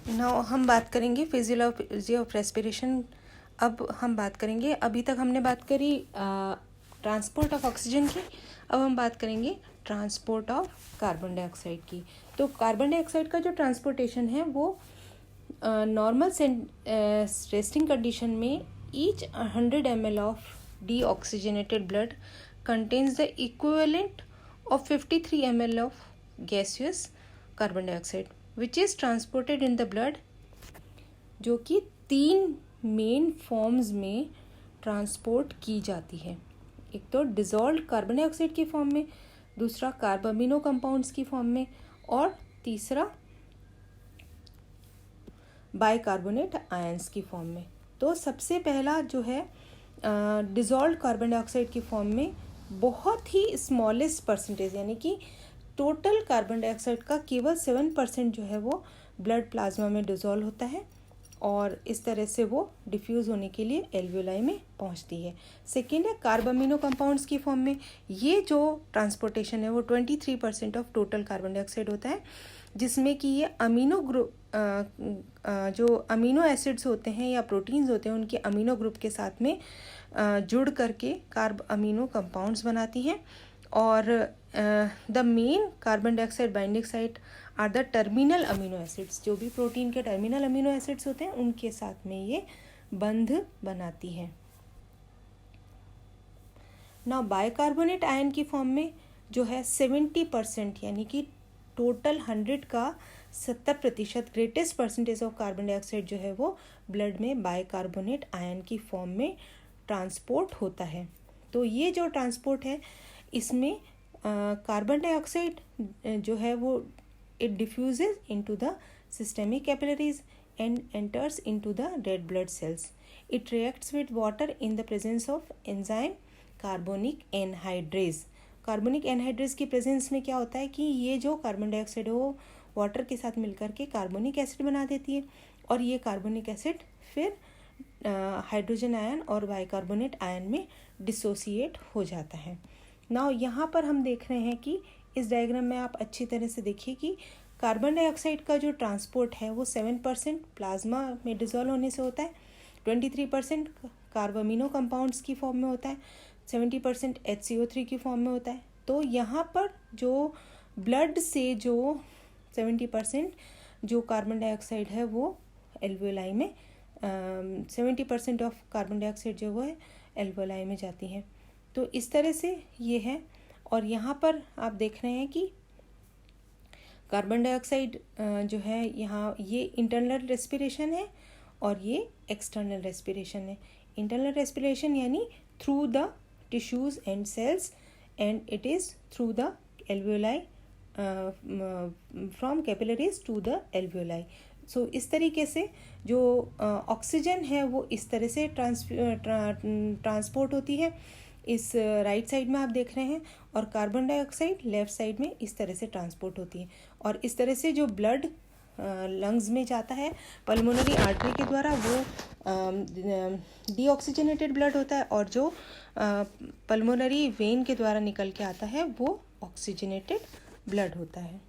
Now हम बात करेंगे फिजियोलॉजी ऑफ रेस्पिरेशन। अब हम बात करेंगे, अभी तक हमने बात करी ट्रांसपोर्ट ऑफ ऑक्सीजन की, अब हम बात करेंगे ट्रांसपोर्ट ऑफ कार्बन डाइऑक्साइड की। तो कार्बन डाइऑक्साइड का जो ट्रांसपोर्टेशन है वो नॉर्मल रेस्टिंग कंडीशन में each 100 ml of deoxygenated blood contains the equivalent of 53 ml of gaseous carbon dioxide which is transported in the blood, जो कि 3 मेन फॉर्म्स में ट्रांसपोर्ट की जाती है। एक तो डिजॉल्व्ड कार्बन डाइऑक्साइड की फॉर्म में, दूसरा कार्बामिनो कंपाउंड्स की फॉर्म में, और तीसरा बाइकार्बोनेट आयंस की फॉर्म में। तो सबसे पहला जो है डिजॉल्व्ड कार्बन डाइऑक्साइड की फॉर्म में बहुत ही स्मॉलेस्ट परसेंटेज, यानी कि टोटल कार्बन डाइऑक्साइड का केवल 7% जो है वो ब्लड प्लाज्मा में डिजॉल्व होता है और इस तरह से वो डिफ्यूज़ होने के लिए एल्वियोलाई में पहुंचती है। सेकेंड है कार्बामिनो कंपाउंड्स की फॉर्म में, ये जो ट्रांसपोर्टेशन है वो 23% ऑफ टोटल कार्बन डाइऑक्साइड होता है, जिसमें कि ये अमीनो ग्रुप जो अमीनो एसिड्स होते हैं या प्रोटीन्स होते हैं उनके अमीनो ग्रुप के साथ में जुड़ करके कार्ब अमीनो कंपाउंड्स बनाती हैं। और the main carbon dioxide binding site are the terminal amino acids, जो भी प्रोटीन के टर्मिनल अमीनो एसिड्स होते हैं उनके साथ में ये बंध बनाती है। नाउ बाइकार्बोनेट आयन की फॉर्म में जो है 70%, यानी कि टोटल 100 का 70% greatest percentage of carbon dioxide जो है वो ब्लड में बाइकार्बोनेट आयन की फॉर्म में ट्रांसपोर्ट होता है। तो ये जो ट्रांसपोर्ट है इसमें कार्बन डाइऑक्साइड जो है वो it diffuses into the systemic capillaries and enters into the red blood cells. It reacts with water in the presence of enzyme carbonic anhydrase. Carbonic anhydrase की प्रेजेंस में क्या होता है कि ये जो कार्बन डाइऑक्साइड है वो वाटर के साथ मिलकर के कार्बोनिक एसिड बना देती है और ये कार्बोनिक एसिड फिर हाइड्रोजन आयन और बाइकार्बोनेट आयन में डिसोसिएट हो जाता है। नाउ यहाँ पर हम देख रहे हैं कि इस डायग्राम में आप अच्छी तरह से देखिए कि कार्बन डाइऑक्साइड का जो ट्रांसपोर्ट है वो 7% प्लाज्मा में डिजॉल्व होने से होता है, 23% कार्बामिनो कंपाउंड्स की फॉर्म में होता है, 70% HCO3 की फॉर्म में होता है। तो यहाँ पर जो ब्लड से जो 70% जो कार्बन डाइऑक्साइड है वो एल्वियोलाई में 70% ऑफ कार्बन डाइऑक्साइड जो वो है एल्वियोलाई में जाती है। तो इस तरह से ये है। और यहाँ पर आप देख रहे हैं कि कार्बन डाइऑक्साइड जो है यहाँ ये इंटरनल रेस्पिरेशन है और ये एक्सटर्नल रेस्पिरेशन है। इंटरनल रेस्पिरेशन यानी through the tissues and cells and it is through the alveoli from capillaries to the alveoli. So इस तरीके से जो ऑक्सीजन है वो इस तरह से ट्रांसपोर्ट होती है, इस राइट साइड में आप देख रहे हैं, और कार्बन डाइऑक्साइड लेफ्ट साइड में इस तरह से ट्रांसपोर्ट होती है। और इस तरह से जो ब्लड लंग्स में जाता है पल्मोनरी आर्टरी के द्वारा वो डीऑक्सीजनेटेड ब्लड होता है, और जो पल्मोनरी वेन के द्वारा निकल के आता है वो ऑक्सीजनेटेड ब्लड होता है।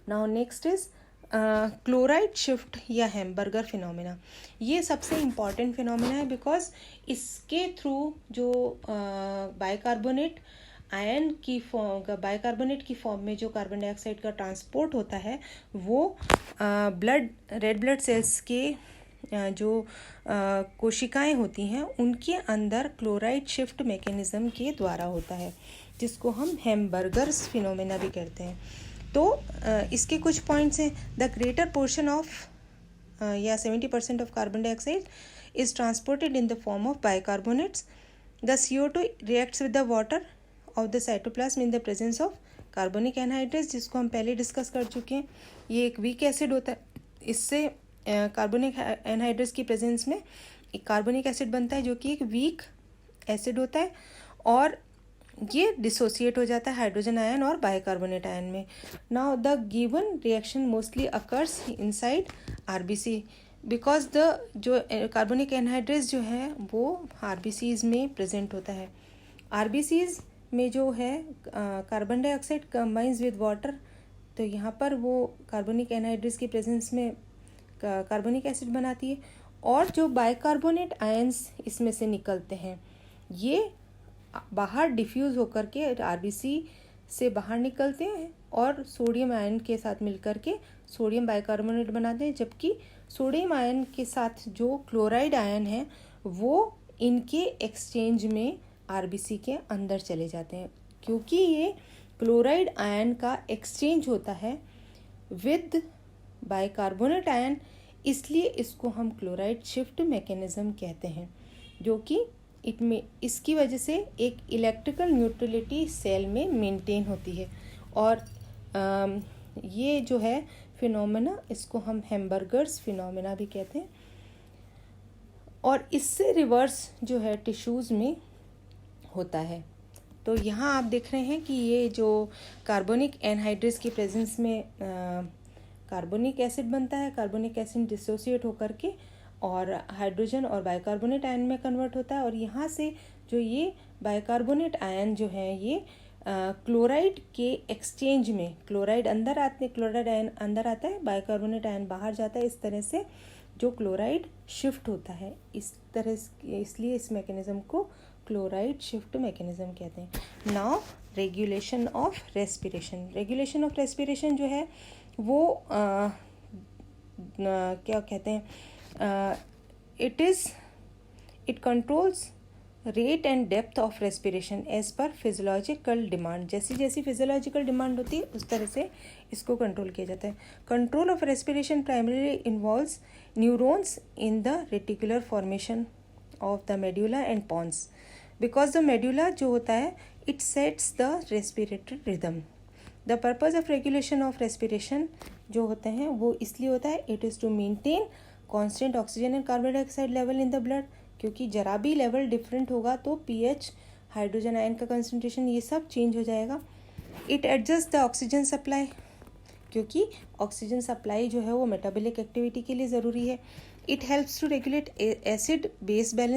Now next is chloride shift या हैम्बर्गर फिनोमेना। ये सबसे इम्पॉर्टेंट फिनोमेना है बिकॉज इसके थ्रू जो बाइकार्बोनेट आयन की बाइकार्बोनेट की फॉर्म में जो कार्बन डाइऑक्साइड का ट्रांसपोर्ट होता है वो रेड ब्लड सेल्स के जो कोशिकाएं होती हैं उनके अंदर क्लोराइड शिफ्ट मैकेनिज्म के द्वारा होता है, जिसको हम हैम्बर्गर्स फिनोमेना भी कहते हैं। तो इसके कुछ पॉइंट्स हैं। द ग्रेटर पोर्शन ऑफ या 70% of carbon dioxide is transported in the form of bicarbonates. The CO2 reacts with the water of the cytoplasm in the presence of carbonic anhydrase, जिसको हम पहले डिस्कस कर चुके हैं। ये एक वीक एसिड होता है, इससे कार्बोनिक एनहाइड्रेज की प्रेजेंस में एक कार्बोनिक एसिड बनता है जो कि एक वीक एसिड होता है और ये डिसोसिएट हो जाता है हाइड्रोजन आयन और बाइकार्बोनेट आयन में। Now the given reaction mostly occurs inside RBC because the जो कार्बोनिक एनहाइड्रेज जो है वो RBCs में प्रेजेंट होता है। RBCs में जो है carbon dioxide combines with water तो यहाँ पर वो कार्बोनिक एनहाइड्रेस की प्रेजेंस में कार्बोनिक एसिड बनाती है, और जो बाइकार्बोनेट आयंस इसमें से निकलते हैं ये बाहर डिफ्यूज़ होकर के आरबीसी से बाहर निकलते हैं और सोडियम आयन के साथ मिलकर के सोडियम बाइकार्बोनेट बनाते हैं, जबकि सोडियम आयन के साथ जो क्लोराइड आयन है वो इनके एक्सचेंज में आरबीसी के अंदर चले जाते हैं। क्योंकि ये क्लोराइड आयन का एक्सचेंज होता है विद बाइकार्बोनेट आयन, इसलिए इसको हम क्लोराइड शिफ्ट मैकेनिज्म कहते हैं, जो कि इसकी वजह से एक इलेक्ट्रिकल न्यूट्रलिटी सेल में मेंटेन होती है। और ये जो है फिनोमेना, इसको हम हैम्बर्गर्स फिनोमेना भी कहते हैं। और इससे रिवर्स जो है टिश्यूज़ में होता है। तो यहाँ आप देख रहे हैं कि ये जो कार्बोनिक एनहाइड्रेस की प्रेजेंस में कार्बोनिक एसिड बनता है, कार्बोनिक एसिड डिसोसिएट होकर के और हाइड्रोजन और बाइकार्बोनेट आयन में कन्वर्ट होता है। और यहाँ से जो ये बाइकार्बोनेट आयन जो है ये क्लोराइड के एक्सचेंज में, क्लोराइड अंदर आते हैं, क्लोराइड आयन अंदर आता है, बाइकार्बोनेट आयन बाहर जाता है। इस तरह से जो क्लोराइड शिफ्ट होता है, इस तरह इसलिए इस मैकेनिज्म को क्लोराइड शिफ्ट मैकेनिज्म कहते हैं। Now regulation of respiration. Regulation of respiration जो है वो क्या कहते हैं, it controls rate and depth of respiration as per physiological demand। जैसी जैसी physiological demand होती है उस तरह से इसको कंट्रोल किया जाता है। Control of respiration primarily involves neurons in the reticular formation of the medulla and pons, because the medulla जो होता है it sets the respiratory rhythm. The purpose of regulation of respiration जो होते हैं वो इसलिए होता है, it is to maintain constant oxygen and carbon dioxide level in the blood, क्योंकि जरा भी लेवल डिफरेंट होगा तो पीएच, हाइड्रोजन आयन का कंसंट्रेशन, ये सब चेंज हो जाएगा। It adjust the oxygen supply, क्योंकि ऑक्सीजन सप्लाई जो है वो मेटाबॉलिक एक्टिविटी के लिए ज़रूरी है। It helps to regulate acid base balance